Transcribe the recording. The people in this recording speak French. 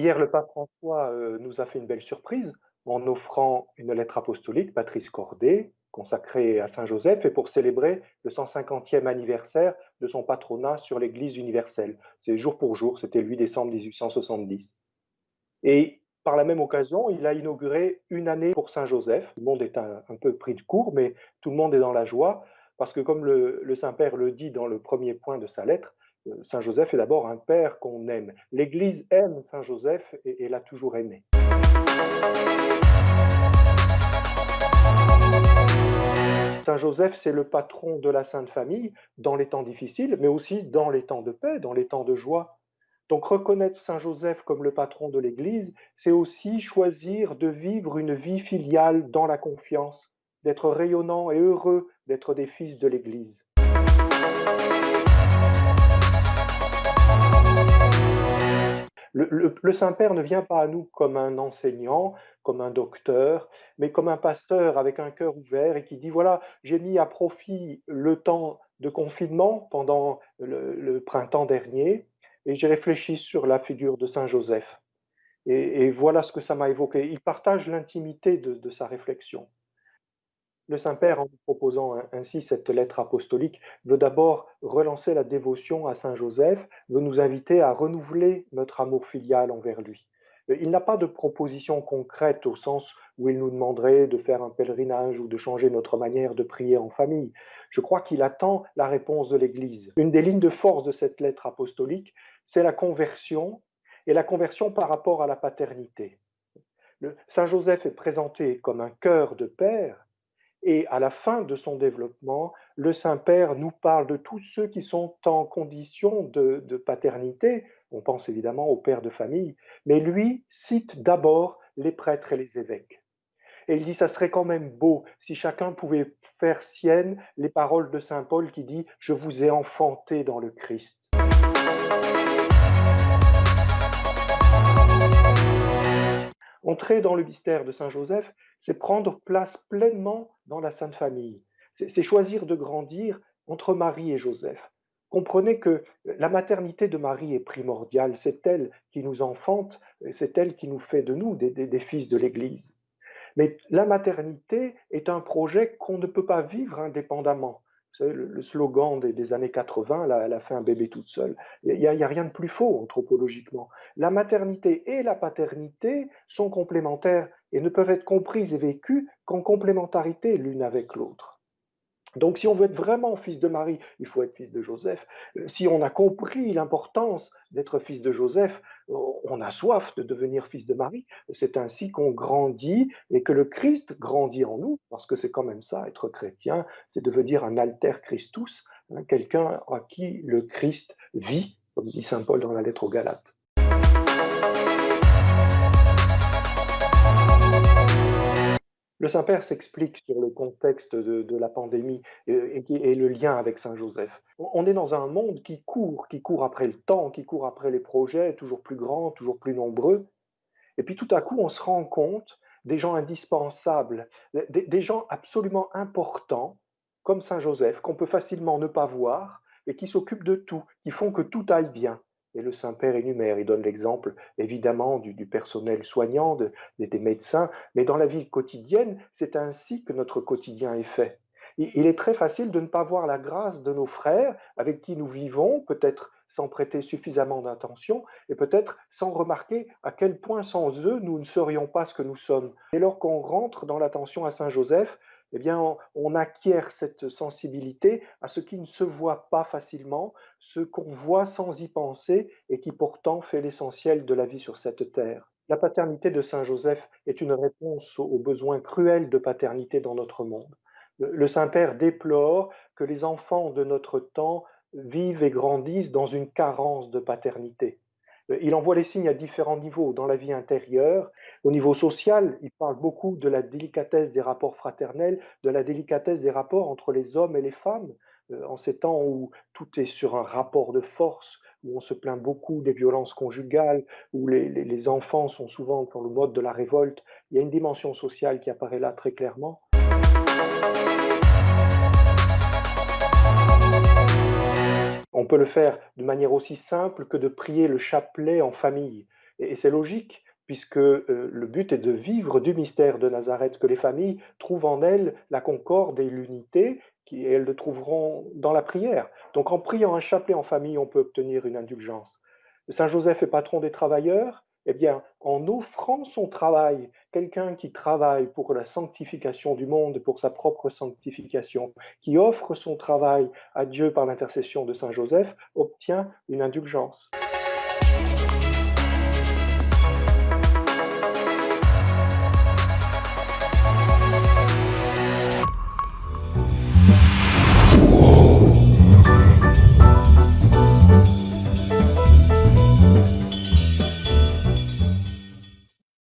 Hier, le pape François nous a fait une belle surprise en offrant une lettre apostolique, Patris Cordée, consacrée à Saint Joseph et pour célébrer le 150e anniversaire de son patronat sur l'Église universelle. C'est jour pour jour, c'était le 8 décembre 1870. Et par la même occasion, il a inauguré une année pour Saint Joseph. Tout le monde est un peu pris de court, mais tout le monde est dans la joie, parce que comme le Saint-Père le dit dans le premier point de sa lettre, Saint Joseph est d'abord un père qu'on aime. L'Église aime Saint Joseph et l'a toujours aimé. Saint Joseph, c'est le patron de la Sainte Famille dans les temps difficiles, mais aussi dans les temps de paix, dans les temps de joie. Donc reconnaître Saint Joseph comme le patron de l'Église, c'est aussi choisir de vivre une vie filiale dans la confiance, d'être rayonnant et heureux d'être des fils de l'Église. Le Saint-Père ne vient pas à nous comme un enseignant, comme un docteur, mais comme un pasteur avec un cœur ouvert et qui dit, voilà, j'ai mis à profit le temps de confinement pendant le printemps dernier et j'ai réfléchi sur la figure de Saint Joseph. Et voilà ce que ça m'a évoqué. Il partage l'intimité de sa réflexion. Le Saint-Père, en nous proposant ainsi cette lettre apostolique, veut d'abord relancer la dévotion à Saint Joseph, veut nous inviter à renouveler notre amour filial envers lui. Il n'a pas de proposition concrète au sens où il nous demanderait de faire un pèlerinage ou de changer notre manière de prier en famille. Je crois qu'il attend la réponse de l'Église. Une des lignes de force de cette lettre apostolique, c'est la conversion, et la conversion par rapport à la paternité. Saint Joseph est présenté comme un cœur de père, et à la fin de son développement, le Saint-Père nous parle de tous ceux qui sont en condition de paternité. On pense évidemment aux pères de famille, mais lui cite d'abord les prêtres et les évêques. Et il dit, ça serait quand même beau si chacun pouvait faire sienne les paroles de Saint Paul qui dit, je vous ai enfanté dans le Christ. Entrer dans le mystère de Saint Joseph, c'est prendre place pleinement dans la Sainte Famille. C'est choisir de grandir entre Marie et Joseph. Comprenez que la maternité de Marie est primordiale, c'est elle qui nous enfante, c'est elle qui nous fait de nous des fils de l'Église. Mais la maternité est un projet qu'on ne peut pas vivre indépendamment. Vous savez, le slogan des années 80, là, elle a fait un bébé toute seule. Il n'y a rien de plus faux anthropologiquement. La maternité et la paternité sont complémentaires et ne peuvent être comprises et vécues qu'en complémentarité l'une avec l'autre. Donc si on veut être vraiment fils de Marie, il faut être fils de Joseph. Si on a compris l'importance d'être fils de Joseph, on a soif de devenir fils de Marie. C'est ainsi qu'on grandit et que le Christ grandit en nous, parce que c'est quand même ça, être chrétien, c'est devenir un alter Christus, quelqu'un à qui le Christ vit, comme dit saint Paul dans la lettre aux Galates. Le Saint-Père s'explique sur le contexte de la pandémie et le lien avec Saint Joseph. On est dans un monde qui court après le temps, qui court après les projets toujours plus grands, toujours plus nombreux. Et puis tout à coup, on se rend compte des gens indispensables, des gens absolument importants, comme Saint Joseph, qu'on peut facilement ne pas voir, et qui s'occupent de tout, qui font que tout aille bien. Et le Saint-Père énumère, il donne l'exemple évidemment du personnel soignant, des médecins, mais dans la vie quotidienne, c'est ainsi que notre quotidien est fait. Il est très facile de ne pas voir la grâce de nos frères avec qui nous vivons, peut-être sans prêter suffisamment d'attention et peut-être sans remarquer à quel point sans eux nous ne serions pas ce que nous sommes. Et lorsqu'on rentre dans l'attention à Saint Joseph, eh bien, on acquiert cette sensibilité à ce qui ne se voit pas facilement, ce qu'on voit sans y penser et qui pourtant fait l'essentiel de la vie sur cette terre. La paternité de Saint Joseph est une réponse aux besoins cruels de paternité dans notre monde. Le Saint-Père déplore que les enfants de notre temps vivent et grandissent dans une carence de paternité. Il en voit les signes à différents niveaux. Dans la vie intérieure, au niveau social, il parle beaucoup de la délicatesse des rapports fraternels, de la délicatesse des rapports entre les hommes et les femmes, en ces temps où tout est sur un rapport de force, où on se plaint beaucoup des violences conjugales, où les enfants sont souvent dans le mode de la révolte. Il y a une dimension sociale qui apparaît là très clairement. On peut le faire de manière aussi simple que de prier le chapelet en famille. Et c'est logique, puisque le but est de vivre du mystère de Nazareth, que les familles trouvent en elles la concorde et l'unité, et elles le trouveront dans la prière. Donc en priant un chapelet en famille, on peut obtenir une indulgence. Saint Joseph est patron des travailleurs, eh bien, en offrant son travail, quelqu'un qui travaille pour la sanctification du monde, pour sa propre sanctification, qui offre son travail à Dieu par l'intercession de Saint Joseph, obtient une indulgence.